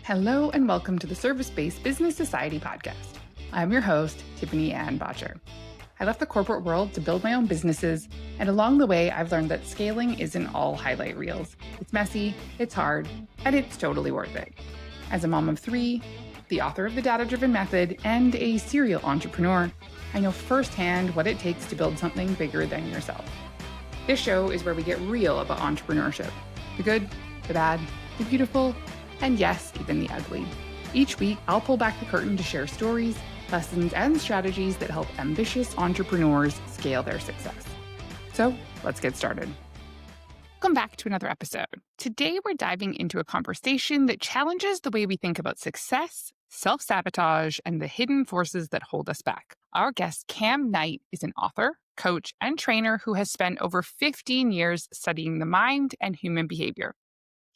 Hello and welcome to the Service-Based Business Society podcast. I'm your host, Tiffany-Ann. I left the corporate world to build my own businesses, and along the way, I've learned that scaling isn't all highlight reels. It's messy, it's hard, and it's totally worth it. As a mom of three, the author of The Data-Driven Method, and a serial entrepreneur, I know firsthand what it takes to build something bigger than yourself. This show is where we get real about entrepreneurship. The good, the bad, the beautiful, and yes, even the ugly. Each week, I'll pull back the curtain to share stories, lessons, and strategies that help ambitious entrepreneurs scale their success. So let's get started. Welcome back to another episode. Today, we're diving into a conversation that challenges the way we think about success, self-sabotage, and the hidden forces that hold us back. Our guest, Kam Knight, is an author, coach, and trainer who has spent over 15 years studying the mind and human behavior.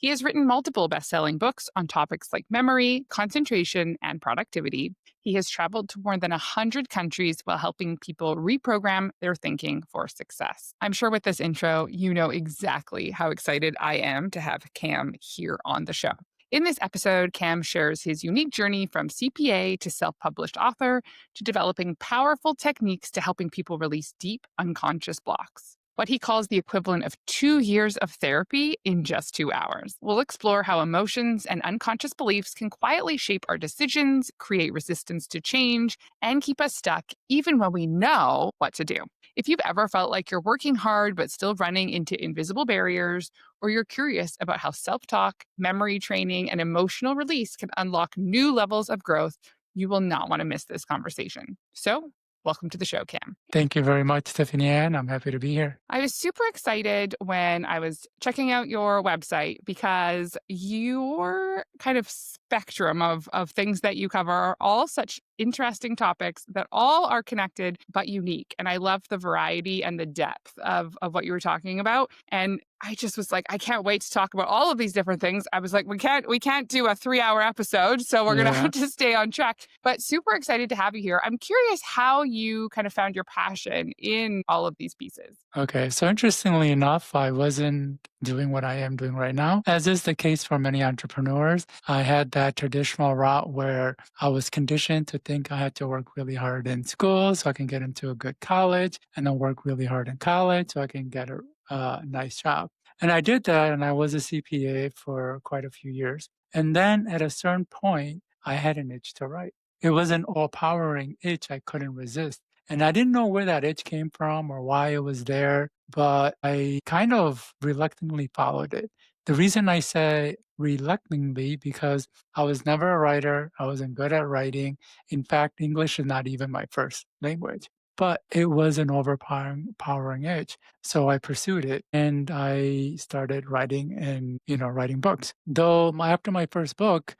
He has written multiple best-selling books on topics like memory, concentration, and productivity. He has traveled to more than 100 countries while helping people reprogram their thinking for success. I'm sure with this intro, you know exactly how excited I am to have Kam here on the show. In this episode, Kam shares his unique journey from CPA to self-published author to developing powerful techniques to helping people release deep unconscious blocks. What he calls the equivalent of 2 years of therapy in just 2 hours. We'll explore how emotions and unconscious beliefs can quietly shape our decisions, create resistance to change, and keep us stuck even when we know what to do. If you've ever felt like you're working hard but still running into invisible barriers, or you're curious about how self-talk, memory training, and emotional release can unlock new levels of growth, you will not want to miss this conversation. So, welcome to the show, Kam. Thank you very much, Tiffany-Ann. I'm happy to be here. I was super excited when I was checking out your website because your kind of spectrum of things that you cover are all such interesting topics that all are connected but unique. And I love the variety and the depth of what you were talking about. And I just was like, I can't wait to talk about all of these different things. I was like, we can't do a 3-hour episode, so we're gonna have to stay on track. But super excited to have you here. I'm curious how you kind of found your passion in all of these pieces. Okay, so interestingly enough, I wasn't doing what I am doing right now, as is the case for many entrepreneurs. I had that traditional route where I was conditioned to think I had to work really hard in school so I can get into a good college, and then work really hard in college so I can get a nice job. And I did that, and I was a CPA for quite a few years. And then at a certain point, I had an itch to write. It was an all-powering itch I couldn't resist. And I didn't know where that itch came from or why it was there, but I kind of reluctantly followed it. The reason I say reluctantly, because I was never a writer. I wasn't good at writing. In fact, English is not even my first language. But it was an overpowering itch. So I pursued it and I started writing and, writing books. Though after my first book,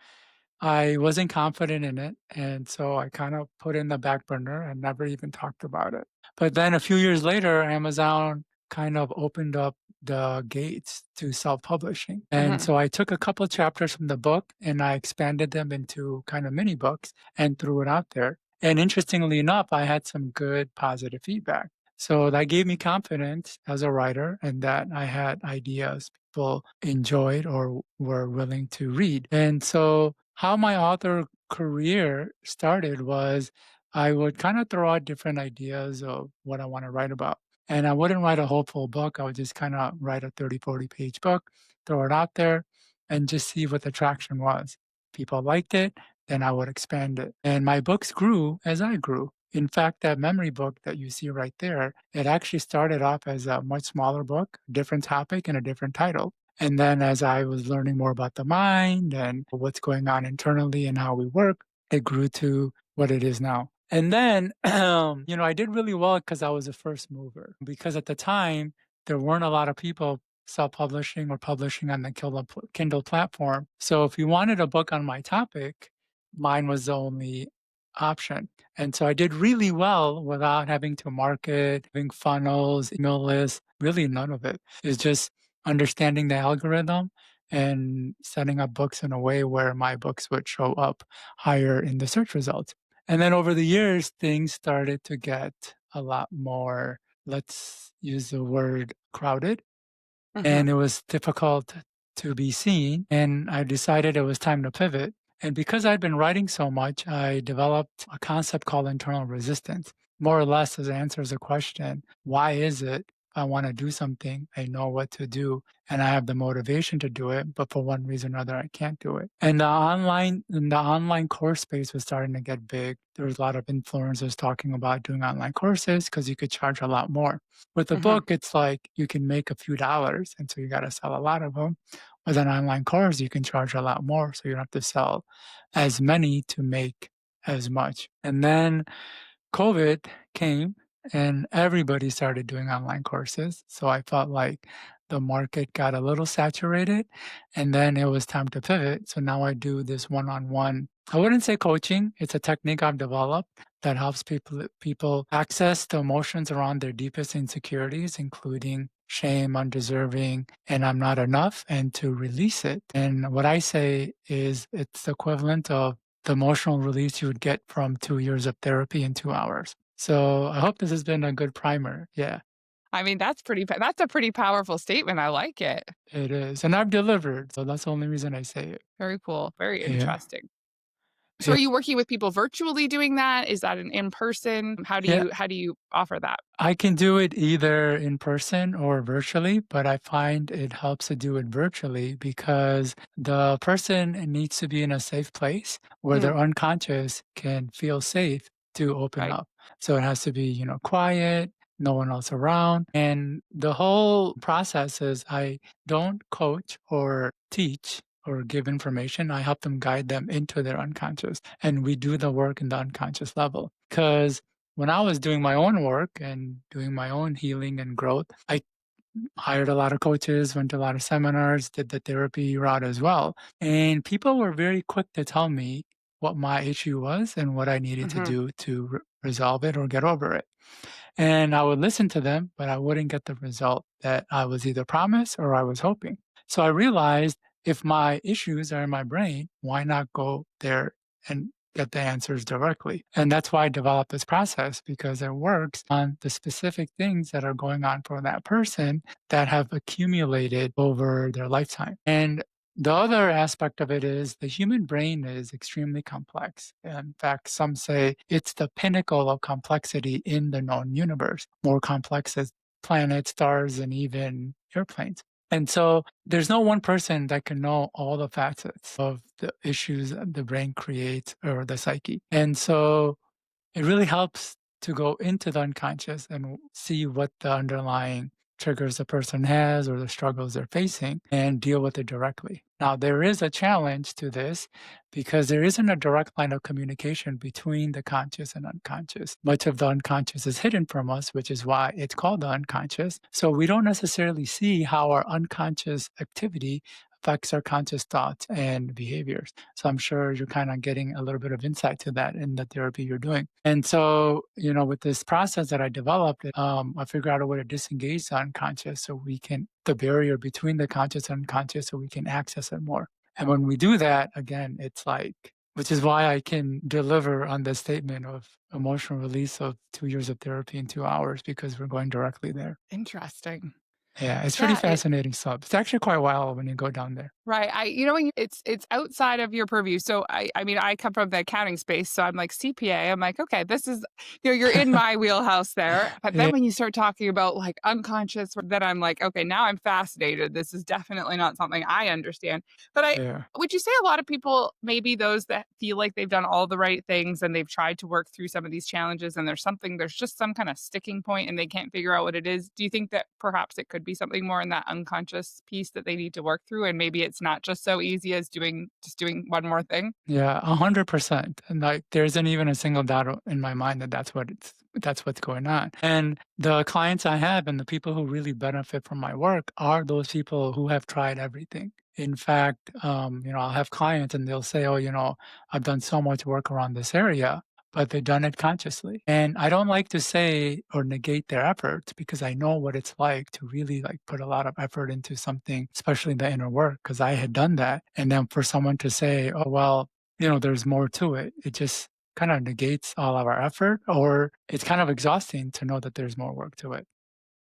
I wasn't confident in it, and so I kind of put it in the back burner and never even talked about it. But then a few years later, Amazon kind of opened up the gates to self-publishing. And so I took a couple of chapters from the book and I expanded them into kind of mini books and threw it out there. And interestingly enough, I had some good positive feedback. So that gave me confidence as a writer and that I had ideas people enjoyed or were willing to read. And so how my author career started was I would kind of throw out different ideas of what I want to write about. And I wouldn't write a whole full book. I would just kind of write a 30, 40 page book, throw it out there, and just see what the traction was. People liked it, then I would expand it. And my books grew as I grew. In fact, that memory book that you see right there, it actually started off as a much smaller book, different topic and a different title. And then as I was learning more about the mind and what's going on internally and how we work, it grew to what it is now. And then, I did really well because I was a first mover. Because at the time, there weren't a lot of people self-publishing or publishing on the Kindle platform. So if you wanted a book on my topic, mine was the only option. And so I did really well without having to market, having funnels, email lists, really none of it. It's just understanding the algorithm and setting up books in a way where my books would show up higher in the search results. And then over the years, things started to get a lot more, let's use the word crowded. And it was difficult to be seen. And I decided it was time to pivot. And because I'd been writing so much, I developed a concept called internal resistance. More or less, it answers the question, why is it I want to do something, I know what to do, and I have the motivation to do it, but for one reason or another, I can't do it. And the online course space was starting to get big. There was a lot of influencers talking about doing online courses because you could charge a lot more. With a Hmm. book, it's like you can make a few dollars, and so you got to sell a lot of them. With an online course, you can charge a lot more, so you don't have to sell as many to make as much. And then COVID came and everybody started doing online courses. So I felt like the market got a little saturated and then it was time to pivot. So now I do this one-on-one. I wouldn't say coaching, it's a technique I've developed that helps people access the emotions around their deepest insecurities, including shame, undeserving, and I'm not enough, and to release it. And what I say is it's the equivalent of the emotional release you would get from 2 years of therapy in 2 hours. So, I hope this has been a good primer. Yeah, I mean, that's a pretty powerful statement. I like it. it is, and I've delivered, so that's the only reason I say it. Very cool. Very Yeah, interesting. So yeah, are you working with people virtually doing that? Is that an in-person? yeah. How do you offer that? I can do it either in person or virtually, but I find it helps to do it virtually because the person needs to be in a safe place where Mm, their unconscious can feel safe to open right. up. So it has to be, quiet, no one else around. And the whole process is I don't coach or teach or give information. I help them guide them into their unconscious. And we do the work in the unconscious level. Because when I was doing my own work and doing my own healing and growth, I hired a lot of coaches, went to a lot of seminars, did the therapy route as well. And people were very quick to tell me what my issue was and what I needed to Mhm. do to resolve it or get over it. And I would listen to them, but I wouldn't get the result that I was either promised or I was hoping. So I realized if my issues are in my brain, why not go there and get the answers directly? And that's why I developed this process because it works on the specific things that are going on for that person that have accumulated over their lifetime. And the other aspect of it is the human brain is extremely complex. In fact, some say it's the pinnacle of complexity in the known universe, more complex as planets, stars, and even airplanes. And so there's no one person that can know all the facets of the issues that the brain creates or the psyche. And so it really helps to go into the unconscious and see what the underlying triggers the person has or the struggles they're facing and deal with it directly. Now, there is a challenge to this because there isn't a direct line of communication between the conscious and unconscious. Much of the unconscious is hidden from us, which is why it's called the unconscious. So we don't necessarily see how our unconscious activity affects our conscious thoughts and behaviors. So I'm sure you're kind of getting a little bit of insight to that in the therapy you're doing. And so, with this process that I developed, I figured out a way to disengage the unconscious so we can, the barrier between the conscious and unconscious, so we can access it more. And when we do that, again, it's like, which is why I can deliver on the statement of emotional release of 2 years of therapy in 2 hours because we're going directly there. Interesting. Yeah, it's pretty Yeah, it fascinating stuff. It's actually quite wild when you go down there. right. When it's outside of your purview. So I mean, I come from the accounting space, so I'm like CPA. I'm like, okay, this is you're in my wheelhouse there. But Yeah, then when you start talking about like unconscious, then I'm like, okay, now I'm fascinated. This is definitely not something I understand. But I yeah. would you say a lot of people, maybe those that feel like they've done all the right things and they've tried to work through some of these challenges and there's just some kind of sticking point and they can't figure out what it is. Do you think that perhaps it could be something more in that unconscious piece that they need to work through and maybe it's not just so easy as doing one more thing? Yeah, 100%. And like, there isn't even a single doubt in my mind that that's what's going on. And the clients I have and the people who really benefit from my work are those people who have tried everything. In fact, I'll have clients and they'll say, "Oh, I've done so much work around this area." But they've done it consciously. And I don't like to say or negate their efforts because I know what it's like to really like put a lot of effort into something, especially the inner work, because I had done that. And then for someone to say, oh, well, there's more to it, it just kind of negates all of our effort, or it's kind of exhausting to know that there's more work to it.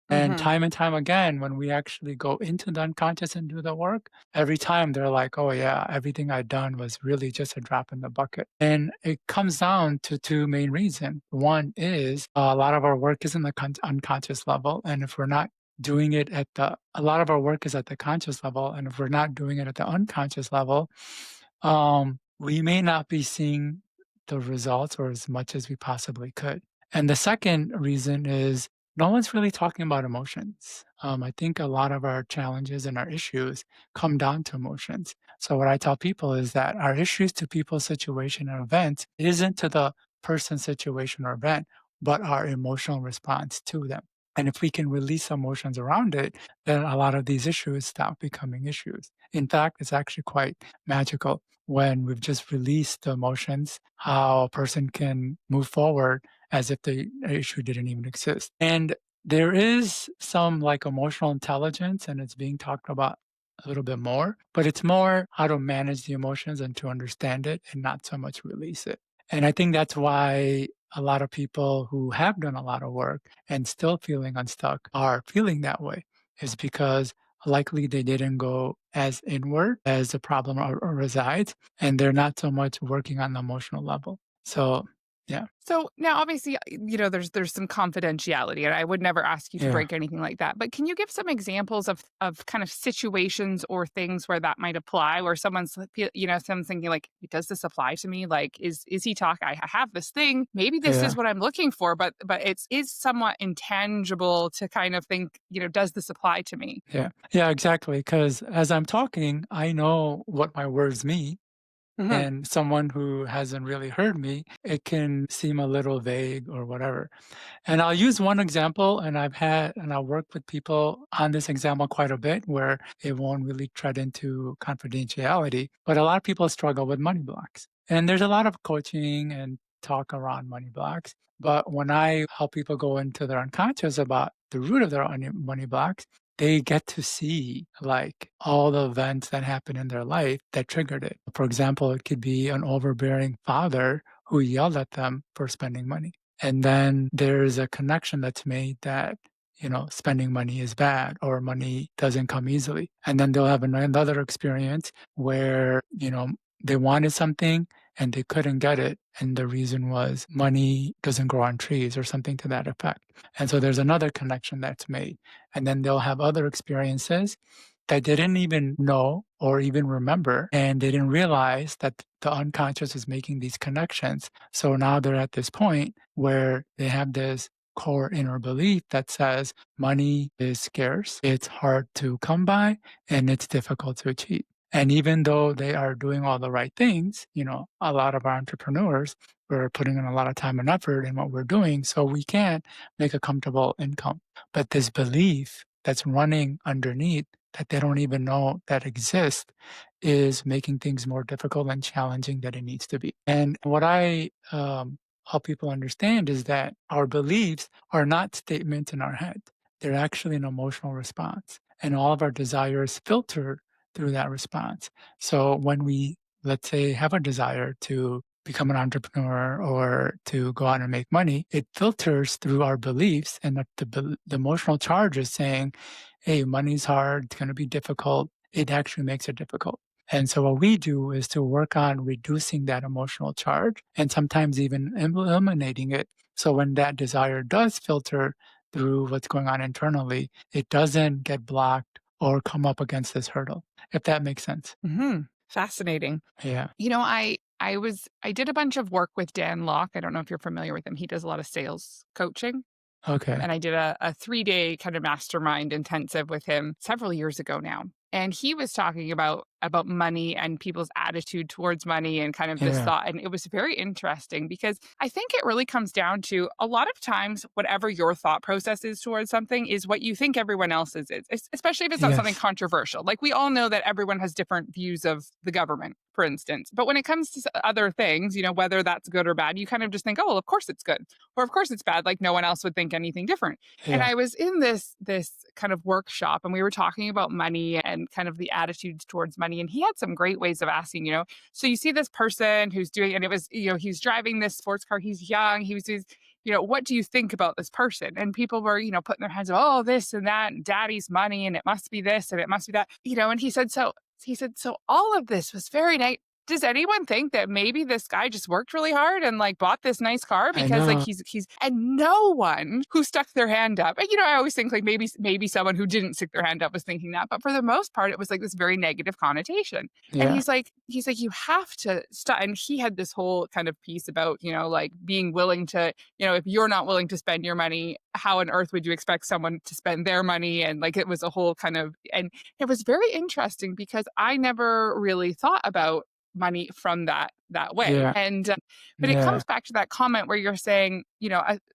Hmm. And time again, when we actually go into the unconscious and do the work, every time they're like, oh, yeah, everything I've done was really just a drop in the bucket. And it comes down to two main reasons. One is a lot of our work is in the unconscious level. And if we're not doing it a lot of our work is at the conscious level. And if we're not doing it at the unconscious level, we may not be seeing the results or as much as we possibly could. And the second reason is no one's really talking about emotions. I think a lot of our challenges and our issues come down to emotions. So what I tell people is that our issues to people's situation or events isn't to the person's situation or event, but our emotional response to them. And if we can release emotions around it, then a lot of these issues stop becoming issues. In fact, it's actually quite magical when we've just released the emotions, how a person can move forward as if the issue didn't even exist. And there is some like emotional intelligence, and it's being talked about a little bit more, but it's more how to manage the emotions and to understand it and not so much release it. And I think that's why a lot of people who have done a lot of work and still feeling unstuck are feeling that way, is because likely they didn't go as inward as the problem resides, and they're not so much working on the emotional level. So, yeah, So now, obviously, there's some confidentiality, and I would never ask you to yeah, break anything like that. But can you give some examples of kind of situations or things where that might apply, where someone's thinking like, does this apply to me? Like, is he talk? I have this thing. Maybe this yeah, is what I'm looking for, but it's is somewhat intangible to kind of think, does this apply to me? yeah, yeah, exactly. Because as I'm talking, I know what my words mean. Hmm. And someone who hasn't really heard me, it can seem a little vague or whatever. And I'll use one example, and I'll work with people on this example quite a bit where it won't really tread into confidentiality. But a lot of people struggle with money blocks. And there's a lot of coaching and talk around money blocks. But when I help people go into their unconscious about the root of their money blocks, they get to see like all the events that happened in their life that triggered it. For example, it could be an overbearing father who yelled at them for spending money. And then there's a connection that's made that, spending money is bad or money doesn't come easily. And then they'll have another experience where, they wanted something and they couldn't get it. And the reason was money doesn't grow on trees or something to that effect. And so there's another connection that's made. And then they'll have other experiences that they didn't even know or even remember. And they didn't realize that the unconscious is making these connections. So now they're at this point where they have this core inner belief that says money is scarce, it's hard to come by, and it's difficult to achieve. And even though they are doing all the right things, a lot of our entrepreneurs, we're putting in a lot of time and effort in what we're doing, so we can make a comfortable income. But this belief that's running underneath that they don't even know that exists is making things more difficult and challenging than it needs to be. And what I help people understand is that our beliefs are not statements in our head. They're actually an emotional response. And all of our desires filter through that response. So when we, let's say, have a desire to become an entrepreneur or to go out and make money, it filters through our beliefs, and the emotional charge is saying, hey, money's hard, it's going to be difficult. It actually makes it difficult. And so what we do is to work on reducing that emotional charge and sometimes even eliminating it. So when that desire does filter through what's going on internally, it doesn't get blocked or come up against this hurdle, if that makes sense. Hmm. Fascinating. Yeah. I did a bunch of work with Dan Locke. I don't know if you're familiar with him. He does a lot of sales coaching. Okay. And I did a 3-day kind of mastermind intensive with him several years ago now. And he was talking about money and people's attitude towards money and kind of this Yeah. thought. And it was very interesting because I think it really comes down to a lot of times, whatever your thought process is towards something is what you think everyone else's is, especially if it's not something Yes. controversial. Like we all know that everyone has different views of the government, for instance. But when it comes to other things, whether that's good or bad, you kind of just think, oh, well, of course it's good. Or of course it's bad. Like no one else would think anything different. And Yeah. I was in this kind of workshop and we were talking about money and kind of the attitudes towards money. And he had some great ways of asking, so you see this person who's doing, and it was, he's driving this sports car. He's young. He was what do you think about this person? And people were, putting their hands up, oh, this and that, and daddy's money, and it must be this and it must be that, and he said, so all of this was very nice. Does anyone think that maybe this guy just worked really hard and like bought this nice car I because like know. he's and no one who stuck their hand up. And I always think like maybe someone who didn't stick their hand up was thinking that, but for the most part it was like this very negative connotation. And Yeah. he's like you have to stop. And he had this whole kind of piece about, like being willing to, if you're not willing to spend your money, how on earth would you expect someone to spend their money? And like it was a whole kind of, and it was very interesting because I never really thought about money from that way. Yeah. And but it Yeah. comes back to that comment where you're saying,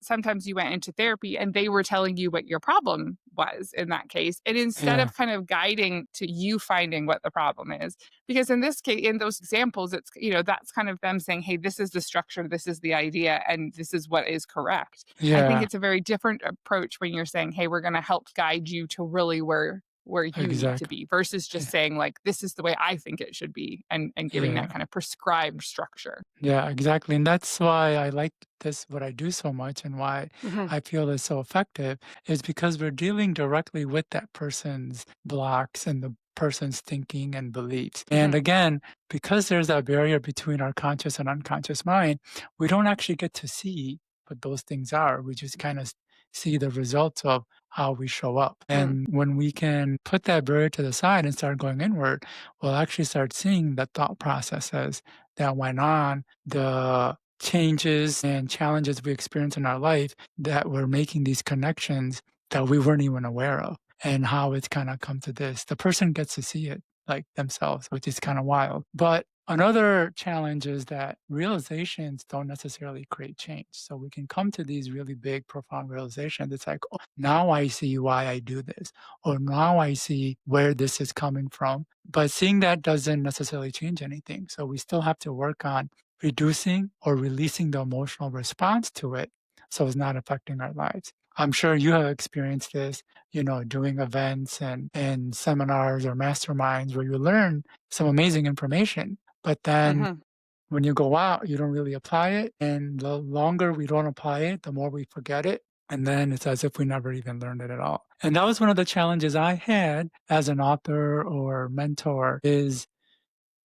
sometimes you went into therapy and they were telling you what your problem was in that case, and instead Yeah. of kind of guiding to you finding what the problem is, because in this case, in those examples, it's, that's kind of them saying, hey, this is the structure, this is the idea, and this is what is correct. I think Yeah. it's a very different approach when you're saying, hey, we're going to help guide you to really where you need to Exactly. be, versus just Yeah. saying like this is the way I think it should be, and giving that Yeah. kind of prescribed structure. Yeah, exactly. And that's why I like this, what I do so much, and why Mhm, I feel is so effective is because we're dealing directly with that person's blocks and the person's thinking and beliefs. And mhm, again, because there's that barrier between our conscious and unconscious mind, we don't actually get to see what those things are. We just kind of see the results of how we show up. mm, And when we can put that barrier to the side and start going inward, we'll actually start seeing the thought processes that went on, the changes and challenges we experience in our life that were making these connections that we weren't even aware of, and how it's kind of come to this. The person gets to see it like themselves, which is kind of wild. But another challenge is that realizations don't necessarily create change. So we can come to these really big, profound realizations. It's like, oh, now I see why I do this, or now I see where this is coming from. But seeing that doesn't necessarily change anything. So we still have to work on reducing or releasing the emotional response to it so it's not affecting our lives. I'm sure you have experienced this, doing events and seminars or masterminds where you learn some amazing information. But then mhm. when you go out, you don't really apply it. And the longer we don't apply it, the more we forget it. And then it's as if we never even learned it at all. And that was one of the challenges I had as an author or mentor is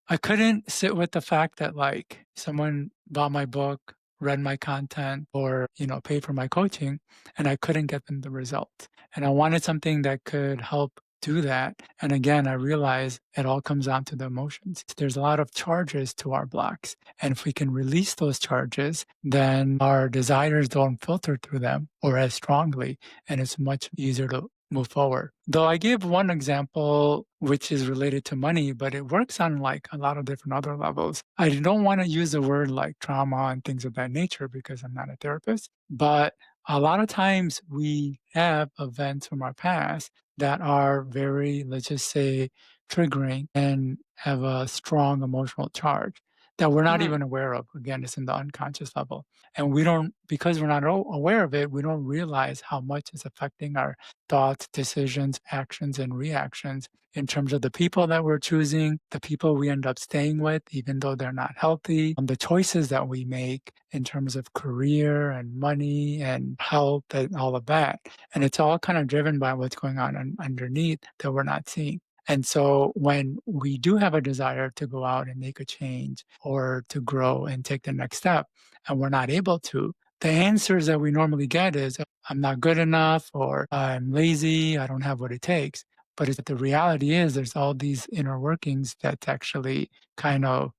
I couldn't sit with the fact that like someone bought my book, read my content, or, paid for my coaching, and I couldn't get them the result. And I wanted something that could help do that. And again, I realized it all comes down to the emotions. There's a lot of charges to our blocks. And if we can release those charges, then our desires don't filter through them or as strongly, and it's much easier to move forward. Though I gave one example which is related to money, but it works on like a lot of different other levels. I don't want to use the word like trauma and things of that nature because I'm not a therapist, but a lot of times we have events from our past that are very, let's just say, triggering and have a strong emotional charge that we're not Mhm. even aware of. Again, it's in the unconscious level. And we don't, because we're not aware of it, we don't realize how much it's affecting our thoughts, decisions, actions, and reactions in terms of the people that we're choosing, the people we end up staying with, even though they're not healthy, the choices that we make in terms of career and money and health and all of that. And it's all kind of driven by what's going on underneath that we're not seeing. And so when we do have a desire to go out and make a change or to grow and take the next step, and we're not able to, the answers that we normally get is, I'm not good enough, or I'm lazy, I don't have what it takes. But the reality is, there's all these inner workings that's actually kind of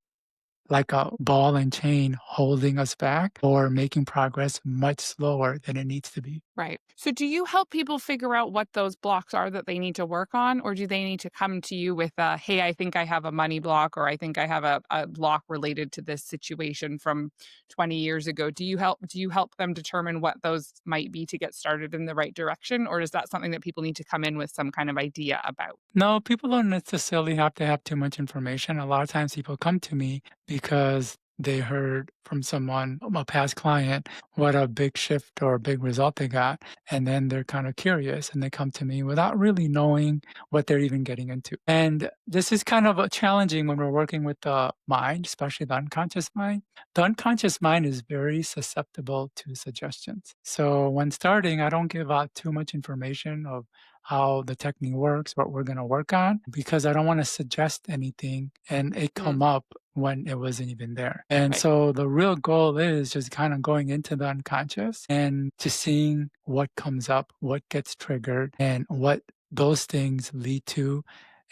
like a ball and chain holding us back or making progress much slower than it needs to be. Right. So do you help people figure out what those blocks are that they need to work on? Or do they need to come to you with hey, I think I have a money block, or I think I have a block related to this situation from 20 years ago? Do you help them determine what those might be to get started in the right direction? Or is that something that people need to come in with some kind of idea about? No, people don't necessarily have to have too much information. A lot of times people come to me because they heard from someone, a past client, what a big shift or a big result they got. And then they're kind of curious and they come to me without really knowing what they're even getting into. And this is kind of challenging when we're working with the mind, especially the unconscious mind. The unconscious mind is very susceptible to suggestions. So when starting, I don't give out too much information of how the technique works, what we're going to work on, because I don't want to suggest anything and it Mm, come up when it wasn't even there. And right. so the real goal is just kind of going into the unconscious and just seeing what comes up, what gets triggered, and what those things lead to,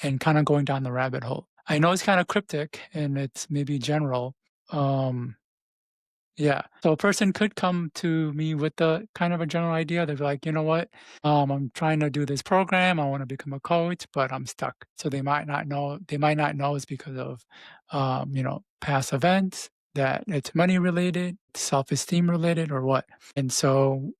and kind of going down the rabbit hole. I know it's kind of cryptic and it's maybe general. Um, yeah. So a person could come to me with the kind of a general idea. They're like, you know what? I'm trying to do this program. I want to become a coach, but I'm stuck. So they might not know. They might not know it's because of, past events, that it's money related, self-esteem related, or what. And so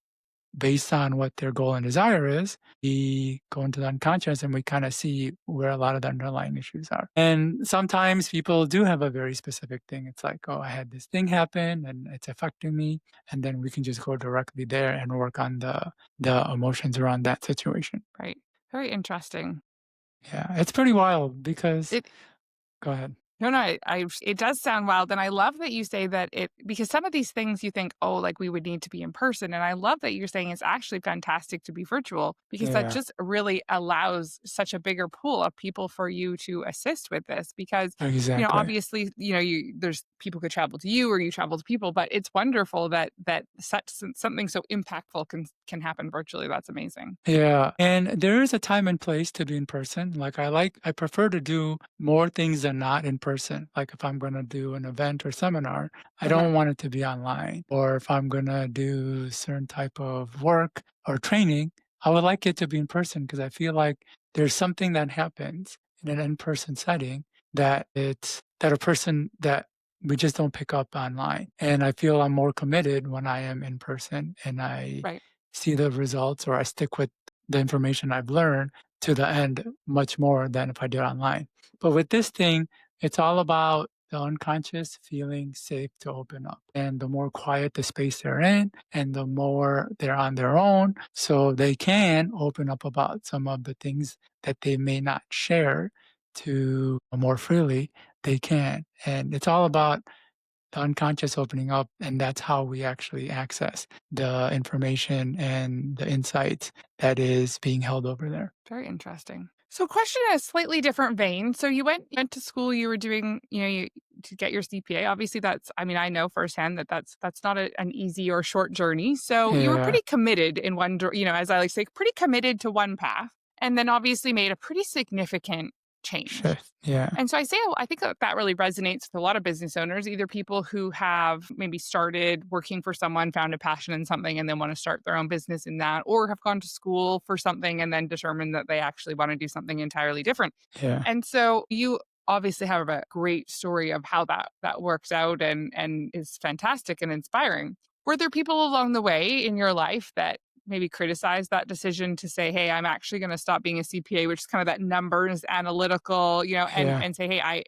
based on what their goal and desire is, we go into the unconscious and we kind of see where a lot of the underlying issues are. And sometimes people do have a very specific thing. It's like, oh, I had this thing happen and it's affecting me. And then we can just go directly there and work on the emotions around that situation. Right. Very interesting. Yeah. It's pretty wild because It go ahead. No, no, it does sound wild, and I love that you say that it because some of these things you think, "Oh, like, we would need to be in person," and I love that you're saying it's actually fantastic to be virtual because that Yeah. just really allows such a bigger pool of people for you to assist with this because, Exactly. obviously, there's people could travel to you or you travel to people, but it's wonderful that such something so impactful can happen virtually. That's amazing. Yeah, and there is a time and place to be in person. I prefer to do more things than not in person. Like if I'm going to do an event or seminar, I Uh-huh. don't want it to be online. Or if I'm going to do certain type of work or training, I would like it to be in person because I feel like there's something that happens in an in-person setting that a person that we just don't pick up online. And I feel I'm more committed when I am in person and I Right. see the results or I stick with the information I've learned to the end much more than if I do it online. But with this thing, it's all about the unconscious feeling safe to open up. And the more quiet the space they're in, and the more they're on their own, so they can open up about some of the things that they may not share to more freely, they can. And it's all about the unconscious opening up, and that's how we actually access the information and the insights that is being held over there. Very interesting. So, question in a slightly different vein. So, you went to school. You were doing, to get your CPA. Obviously, I mean, I know firsthand that that's not an easy or short journey. So, you were Yeah, pretty committed in as I like to say, pretty committed to one path, and then obviously made a pretty significant change. shift. Yeah, And so I think that really resonates with a lot of business owners, either people who have maybe started working for someone, found a passion in something, and then want to start their own business in that, or have gone to school for something and then determined that they actually want to do something entirely different. yeah, And so you obviously have a great story of how that works out and is fantastic and inspiring. Were there people along the way in your life that maybe criticize that decision to say, "Hey, I'm actually going to stop being a CPA," which is kind of that numbers analytical, yeah. and say, "Hey, I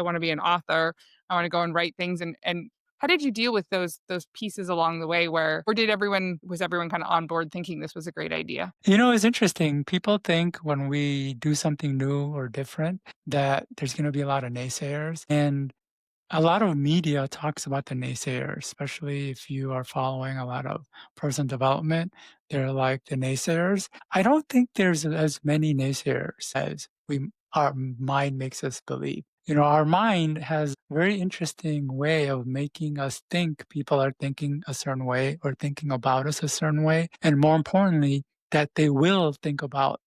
want to be an author. I want to go and write things." And how did you deal with those pieces along the way where or did everyone was everyone kind of on board thinking this was a great idea? It's interesting. People think when we do something new or different that there's going to be a lot of naysayers. And a lot of media talks about the naysayers, especially if you are following a lot of personal development. They're like the naysayers. I don't think there's as many naysayers as our mind makes us believe. Our mind has a very interesting way of making us think people are thinking a certain way or thinking about us a certain way. And more importantly, that they will think about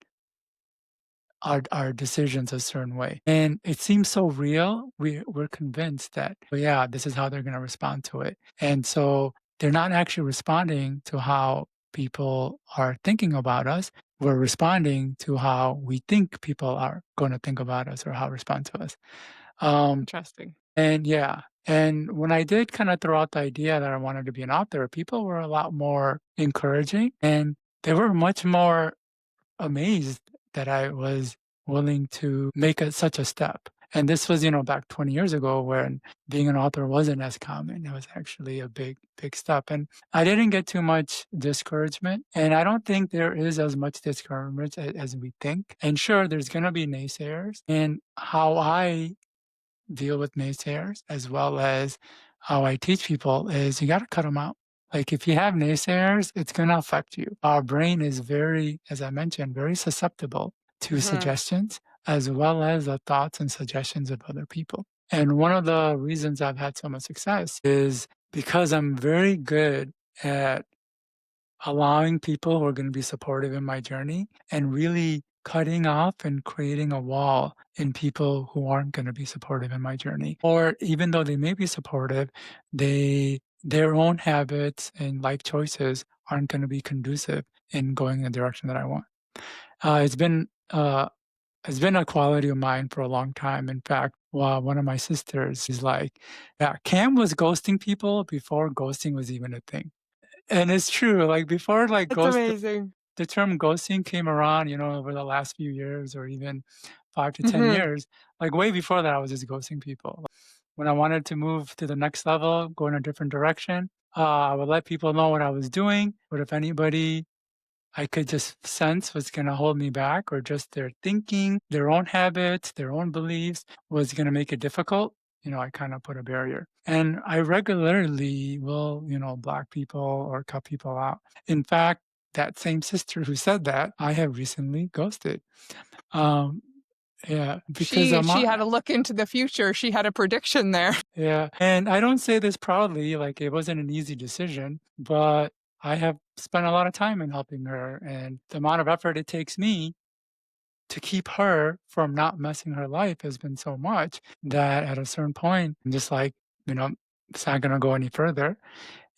our decisions a certain way. And it seems so real. We're convinced that, well, yeah, this is how they're going to respond to it. And so they're not actually responding to how people are thinking about us. We're responding to how we think people are going to think about us or how respond to us. Um, Interesting. and yeah. And when I did kind of throw out the idea that I wanted to be an author, people were a lot more encouraging and they were much more amazed that I was willing to make such a step. And this was, back 20 years ago when being an author wasn't as common. It was actually a big, big step. And I didn't get too much discouragement. And I don't think there is as much discouragement as we think. And sure, there's going to be naysayers. And how I deal with naysayers as well as how I teach people is you got to cut them out. Like if you have naysayers, it's going to affect you. Our brain is very, as I mentioned, very susceptible to Mhm. suggestions as well as the thoughts and suggestions of other people. And one of the reasons I've had so much success is because I'm very good at allowing people who are going to be supportive in my journey and really cutting off and creating a wall in people who aren't going to be supportive in my journey. Or even though they may be supportive, their own habits and life choices aren't going to be conducive in going in the direction that I want. Uh, it's been uh, it's been a quality of mine for a long time. In fact, one of my sisters is like, "Yeah, Cam was ghosting people before ghosting was even a thing." And it's true, like, before, like, That's amazing. the term ghosting came around, over the last few years or even 5 to 10 Mhm. years, like, way before that, I was just ghosting people. When I wanted to move to the next level, go in a different direction, I would let people know what I was doing, but if anybody I could just sense was gonna hold me back or just their thinking, their own habits, their own beliefs was gonna make it difficult, I kinda put a barrier. And I regularly will, block people or cut people out. In fact, that same sister who said that, I have recently ghosted. Um, yeah, because She had a look into the future. She had a prediction there. yeah, and I don't say this proudly, like it wasn't an easy decision, but I have spent a lot of time in helping her, and the amount of effort it takes me to keep her from not messing her life has been so much that at a certain point, I'm just like, you know, it's not gonna go any further.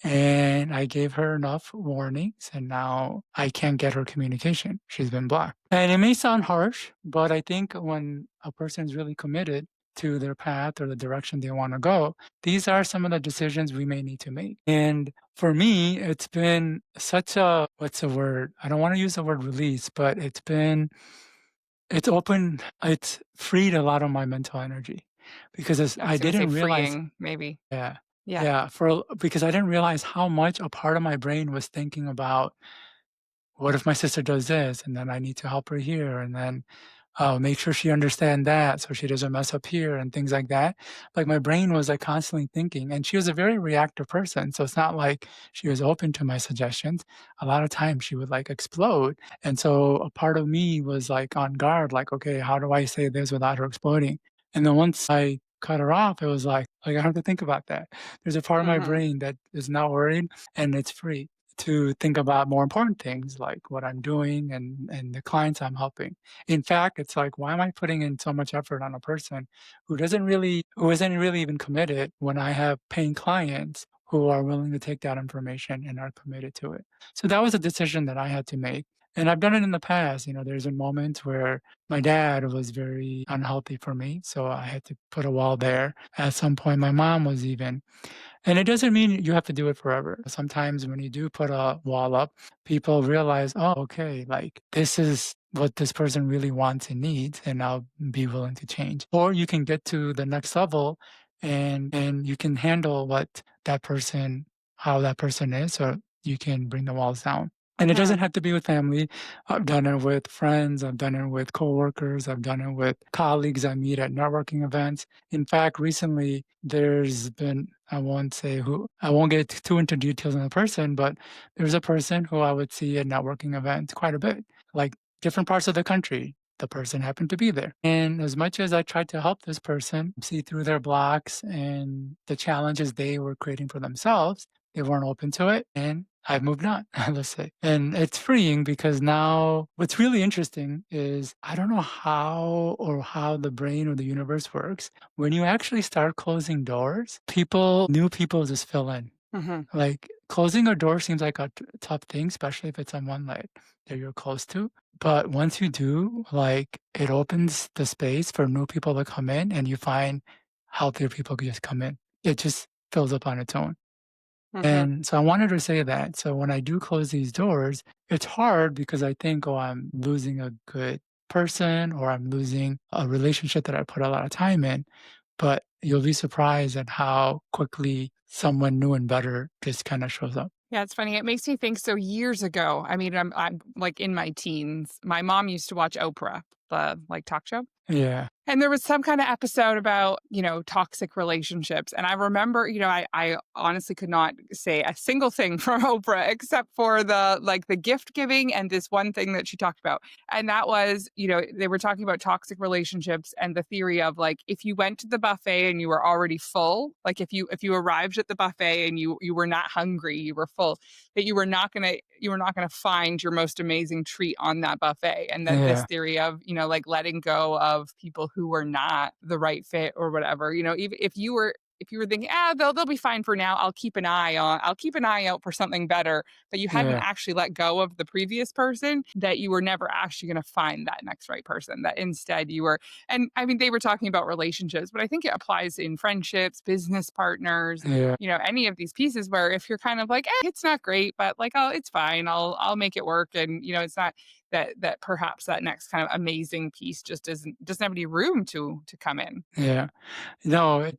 And I gave her enough warnings, and now I can't get her communication. She's been blocked. And it may sound harsh, but I think when a person is really committed to their path or the direction they want to go, these are some of the decisions we may need to make. And for me, it's been such a, what's the word? I don't want to use the word release, but it's freed a lot of my mental energy because I I was gonna say didn't realize freeing, maybe. yeah. Yeah. Yeah, because I didn't realize how much a part of my brain was thinking about, "What if my sister does this? And then I need to help her here, and then, make sure she understand that so she doesn't mess up here," and things like that. Like, my brain was, like, constantly thinking, and she was a very reactive person, so it's not like she was open to my suggestions. A lot of times, she would, like, explode, and so a part of me was, like, on guard, like, "Okay, how do I say this without her exploding?" And then once I cut her off, it was like, I don't have to think about that. There's a part of my Mhm. brain that is not worried, and it's free to think about more important things like what I'm doing and the clients I'm helping. In fact, it's like, why am I putting in so much effort on a person who isn't really even committed when I have paying clients who are willing to take that information and are committed to it? So that was a decision that I had to make. And I've done it in the past. There's a moment where my dad was very unhealthy for me. So I had to put a wall there. At some point, my mom was even and it doesn't mean you have to do it forever. Sometimes when you do put a wall up, people realize, oh, okay, like this is what this person really wants and needs, and I'll be willing to change. Or you can get to the next level and you can handle how that person is, so you can bring the walls down. And it doesn't Mhm. have to be with family. I've done it with friends, I've done it with coworkers, I've done it with colleagues I meet at networking events. In fact, recently there's been I won't get too into details on the person, but there's a person who I would see at networking events quite a bit, like different parts of the country. The person happened to be there. And as much as I tried to help this person see through their blocks and the challenges they were creating for themselves, they weren't open to it. And I've moved on, let's say. And it's freeing because now what's really interesting is I don't know how the brain or the universe works. When you actually start closing doors, new people just fill in. Mhm. Like closing a door seems like a tough thing, especially if it's someone like that you're close to. But once you do, like it opens the space for new people to come in and you find healthier people can just come in. It just fills up on its own. Mhm. And so I wanted to say that. So when I do close these doors, it's hard because I think, oh, I'm losing a good person or I'm losing a relationship that I put a lot of time in. But you'll be surprised at how quickly someone new and better just kind of shows up. Yeah, it's funny. It makes me think so years ago. I mean, I'm like in my teens. My mom used to watch Oprah, the like talk show. Yeah, And there was some kind of episode about, toxic relationships. And I remember, I honestly could not say a single thing from Oprah except for the gift giving and this one thing that she talked about. And that was, they were talking about toxic relationships and the theory of like if you went to the buffet and you were already full, like if you arrived at the buffet and you were not hungry, you were full, that you were not gonna find your most amazing treat on that buffet. And that this yeah, theory of, like letting go of people who were not the right fit or whatever, even if you were thinking, they'll be fine for now. I'll keep an eye out for something better, but you hadn't yeah, actually let go of the previous person, that you were never actually going to find that next right person, that instead you were. And I mean, they were talking about relationships, but I think it applies in friendships, business partners, yeah, any of these pieces where if you're kind of like, it's not great, but like, oh, it's fine. I'll make it work. And, it's not that perhaps that next kind of amazing piece just doesn't have any room to come in. yeah. No,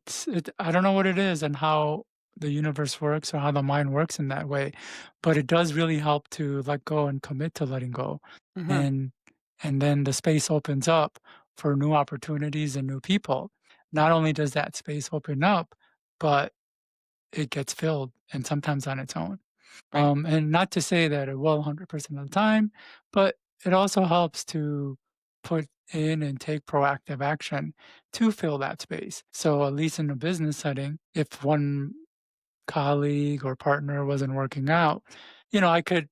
I don't know what it is and how the universe works or how the mind works in that way, but it does really help to let go and commit to letting go. Hmm. And and then the space opens up for new opportunities and new people. Not only does that space open up, but it gets filled and sometimes on its own. Right. And not to say that it will 100% of the time, but it also helps to put in and take proactive action to fill that space. So, at least in a business setting, if one colleague or partner wasn't working out, I could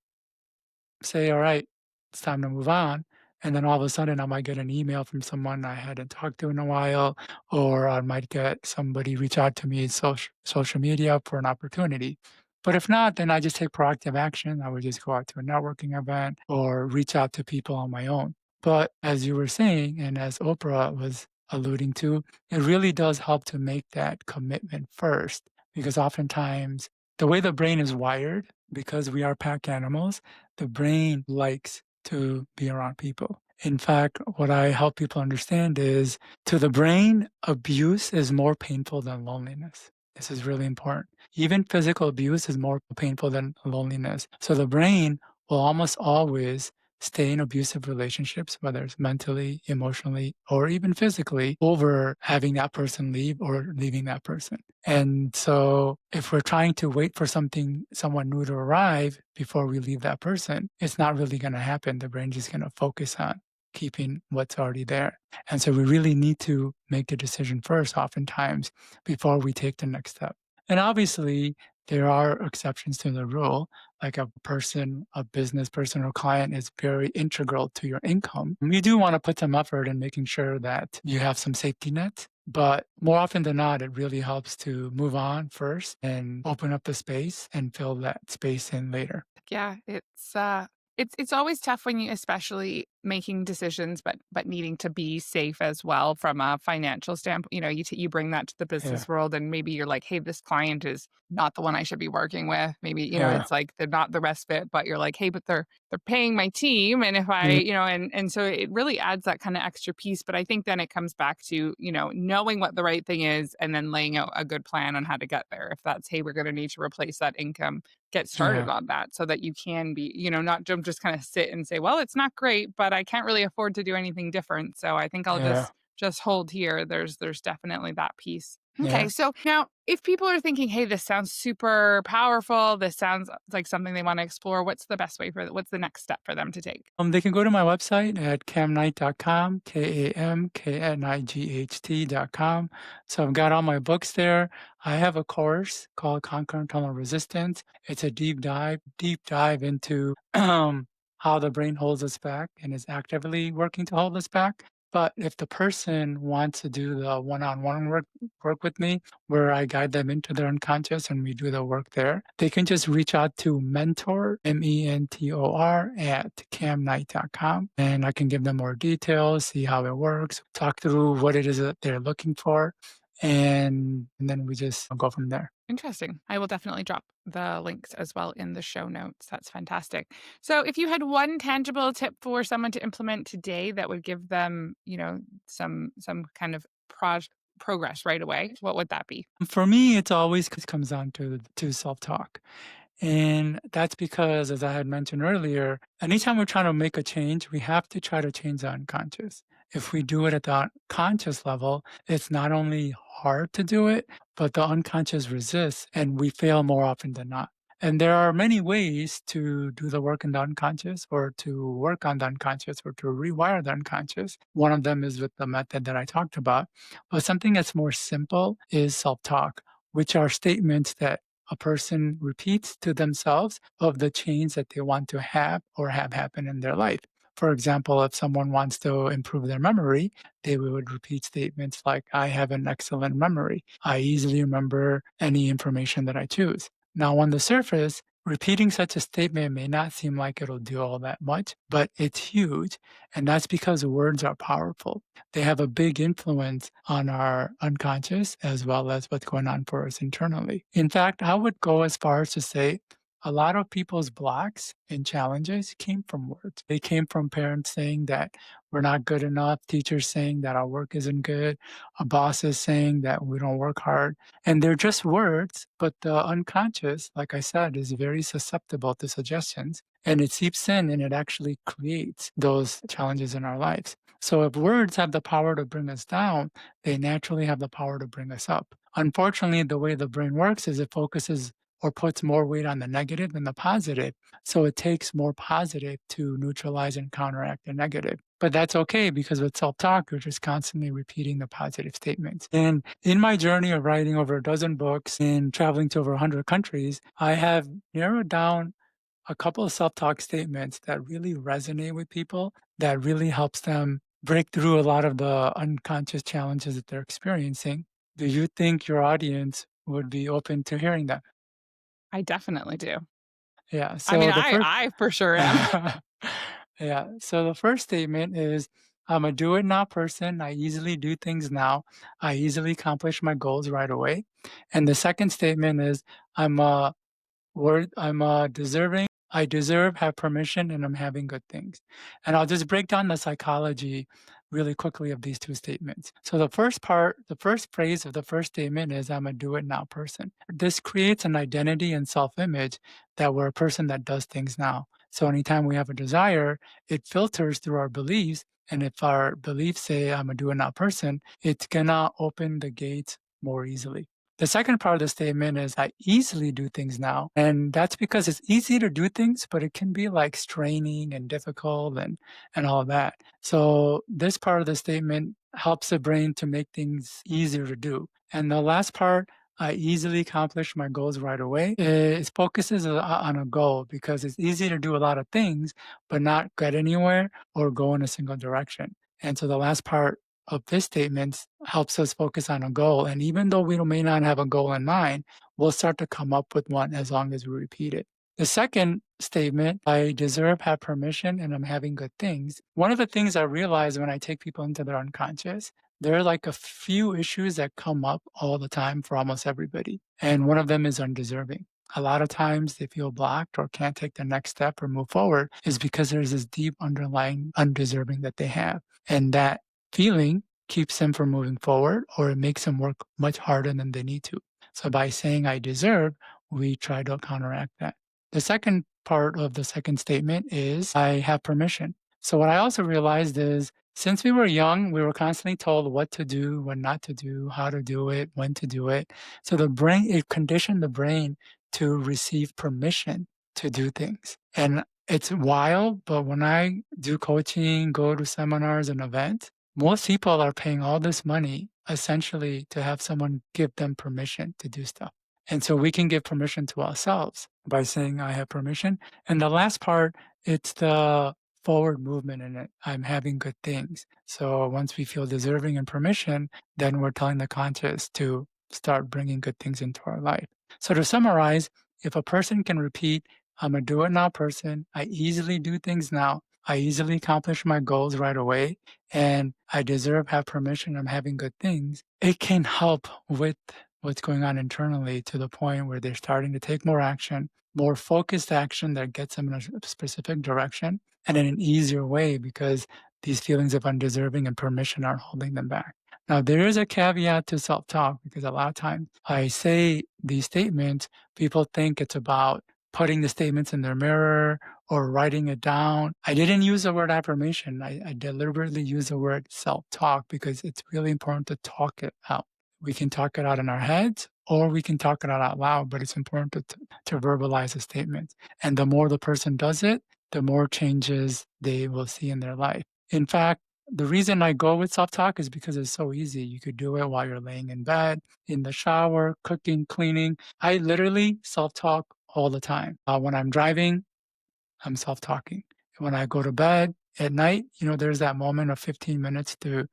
say, all right, it's time to move on. And then all of a sudden, I might get an email from someone I hadn't talked to in a while, or I might get somebody reach out to me in social media for an opportunity. But if not, then I just take proactive action. I would just go out to a networking event or reach out to people on my own. But as you were saying, and as Oprah was alluding to, it really does help to make that commitment first, because oftentimes the way the brain is wired, because we are pack animals, the brain likes to be around people. In fact, what I help people understand is to the brain, abuse is more painful than loneliness. This is really important. Even physical abuse is more painful than loneliness. So the brain will almost always stay in abusive relationships, whether it's mentally, emotionally, or even physically, over having that person leave or leaving that person. And so if we're trying to wait for someone new to arrive before we leave that person, it's not really going to happen. The brain's just going to focus on keeping what's already there. And so we really need to make the decision first, oftentimes, before we take the next step. And obviously, there are exceptions to the rule. Like a business person or client is very integral to your income. You do want to put some effort in making sure that you have some safety net. But more often than not, it really helps to move on first and open up the space and fill that space in later. Yeah, it's always tough when you, especially making decisions, but needing to be safe as well from a financial standpoint. You bring that to the Yeah, business world, and maybe you're like, hey, this client is not the one I should be working with. Maybe yeah, it's like they're not the best fit, but you're like, hey, but they're paying my team, and if I yeah, and so it really adds that kind of extra piece. But I think then it comes back to knowing what the right thing is, and then laying out a good plan on how to get there. If that's, hey, we're going to need to replace that income, get started yeah, on that so that you can be, not just kind of sit and say, well, it's not great, but I can't really afford to do anything different. So I think I'll yeah, just hold here. There's definitely that piece. Okay, yeah. so now if people are thinking, hey, this sounds super powerful, this sounds like something they want to explore, what's the next step for them to take? They can go to my website at kamknight.com, KAMKNIGHT.com. So I've got all my books there. I have a course called Conquer Internal Resistance. It's a deep dive into how the brain holds us back and is actively working to hold us back. But if the person wants to do the one-on-one work with me, where I guide them into their unconscious and we do the work there, they can just reach out to mentor, at kamknight.com. And I can give them more details, see how it works, talk through what it is that they're looking for. And then we just go from there. Interesting. I will definitely drop the links as well in the show notes. That's fantastic. So, if you had one tangible tip for someone to implement today that would give them, some kind of progress right away, what would that be? For me, it's always comes down to self-talk. And that's because, as I had mentioned earlier, anytime we're trying to make a change, we have to try to change the unconscious. If we do it at the conscious level, it's not only hard to do it, but the unconscious resists and we fail more often than not. And there are many ways to do the work in the unconscious or to work on the unconscious or to rewire the unconscious. One of them is with the method that I talked about. But something that's more simple is self talk, which are statements that a person repeats to themselves of the change that they want to have or have happen in their life. For example, if someone wants to improve their memory, they would repeat statements like, I have an excellent memory. I easily remember any information that I choose. Now, on the surface, repeating such a statement may not seem like it'll do all that much, but it's huge. And that's because words are powerful. They have a big influence on our unconscious as well as what's going on for us internally. In fact, I would go as far as to say a lot of people's blocks and challenges came from words. They came from parents saying that we're not good enough, teachers saying that our work isn't good, a boss is saying that we don't work hard. And they're just words, but the unconscious, like I said, is very susceptible to suggestions and it seeps in and it actually creates those challenges in our lives. So if words have the power to bring us down, they naturally have the power to bring us up. Unfortunately, the way the brain works is it focuses or puts more weight on the negative than the positive. So it takes more positive to neutralize and counteract the negative. But that's okay because with self talk, you're just constantly repeating the positive statements. And in my journey of writing over a dozen books and traveling to over 100 countries, I have narrowed down a couple of self talk statements that really resonate with people, that really helps them break through a lot of the unconscious challenges that they're experiencing. Do you think your audience would be open to hearing that? I definitely do. Yeah. I mean, So the I first, I for sure am. yeah. So the first statement is, I'm a do it now person. I easily do things now. I easily accomplish my goals right away. And the second statement is, I'm a I'm deserving. I deserve, have permission, and I'm having good things. And I'll just break down the psychology really quickly of these two statements. So the first part, the first phrase of the first statement is, I'm a do it now person. This creates an identity and self-image that we're a person that does things now. So anytime we have a desire, it filters through our beliefs. And if our beliefs say I'm a do it now person, it's gonna open the gates more easily. The second part of the statement is, I easily do things now. And that's because it's easy to do things, but it can be like straining and difficult and all of that. So this part of the statement helps the brain to make things easier to do. And the last part, I easily accomplish my goals right away. It focuses on a goal because it's easy to do a lot of things, but not get anywhere or go in a single direction. And so the last part of this statement helps us focus on a goal. And even though we may not have a goal in mind, we'll start to come up with one as long as we repeat it. The second statement, I deserve, have permission, and I'm having good things. One of the things I realize when I take people into their unconscious, there are like a few issues that come up all the time for almost everybody. And one of them is undeserving. A lot of times they feel blocked or can't take the next step or move forward is because there's this deep underlying undeserving that they have. And that feeling keeps them from moving forward or it makes them work much harder than they need to. So by saying I deserve, we try to counteract that. The second part of the second statement is I have permission. So what I also realized is since we were young, we were constantly told what to do, what not to do, how to do it, when to do it. So the brain, it conditioned the brain to receive permission to do things. And it's wild, but when I do coaching, go to seminars and events, most people are paying all this money essentially to have someone give them permission to do stuff. And so we can give permission to ourselves by saying, I have permission. And the last part, it's the forward movement in it. I'm having good things. So once we feel deserving and permission, then we're telling the conscious to start bringing good things into our life. So to summarize, if a person can repeat, I'm a do it now person, I easily do things now, I easily accomplish my goals right away, and I deserve, have permission, I'm having good things, it can help with what's going on internally to the point where they're starting to take more action, more focused action that gets them in a specific direction and in an easier way because these feelings of undeserving and permission aren't holding them back. Now, there is a caveat to self-talk because a lot of times I say these statements, people think it's about putting the statements in their mirror or writing it down. I didn't use the word affirmation. I deliberately use the word self-talk because it's really important to talk it out. We can talk it out in our heads or we can talk it out loud, but it's important to verbalize the statements. And the more the person does it, the more changes they will see in their life. In fact, the reason I go with self-talk is because it's so easy. You could do it while you're laying in bed, in the shower, cooking, cleaning. I literally self-talk all the time. When I'm driving, I'm self-talking. When I go to bed at night, there's that moment of 15 minutes to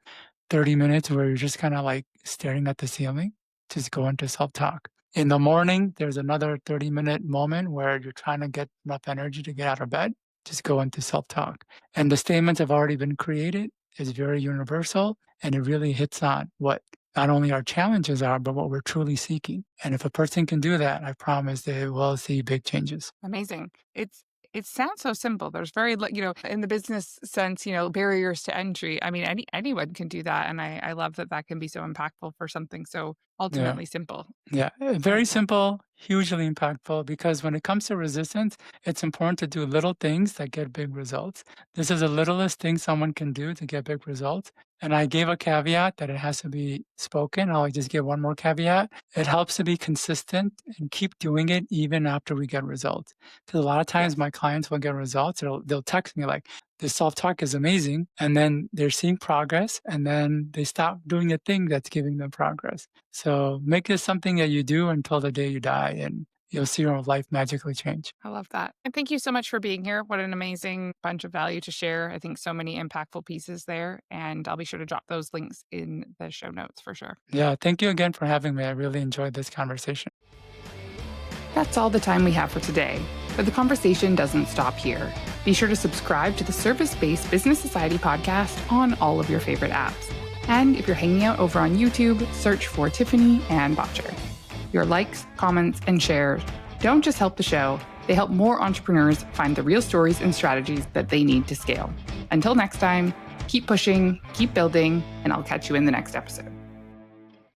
30 minutes where you're just kind of like staring at the ceiling, just go into self-talk. In the morning, there's another 30-minute moment where you're trying to get enough energy to get out of bed, just go into self-talk. And the statements have already been created. It's very universal, and it really hits on what not only our challenges are, but what we're truly seeking. And if a person can do that, I promise they will see big changes. Amazing. It sounds so simple. There's very, in the business sense, barriers to entry. I mean, anyone can do that. And I love that can be so impactful for something so ultimately simple. Yeah, very simple, hugely impactful, because when it comes to resistance, it's important to do little things that get big results. This is the littlest thing someone can do to get big results. And I gave a caveat that it has to be spoken. I'll just give one more caveat. It helps to be consistent and keep doing it even after we get results. Because a lot of times my clients will get results. They'll text me like, this self-talk is amazing. And then they're seeing progress and then they stop doing a thing that's giving them progress. So make this something that you do until the day you die and you'll see your life magically change. I love that. And thank you so much for being here. What an amazing bunch of value to share. I think so many impactful pieces there. And I'll be sure to drop those links in the show notes for sure. Yeah, thank you again for having me. I really enjoyed this conversation. That's all the time we have for today, but the conversation doesn't stop here. Be sure to subscribe to the Service-Based Business Society podcast on all of your favorite apps. And if you're hanging out over on YouTube, search for Tiffany-Ann Botcher. Your likes, comments, and shares don't just help the show, they help more entrepreneurs find the real stories and strategies that they need to scale. Until next time, keep pushing, keep building, and I'll catch you in the next episode.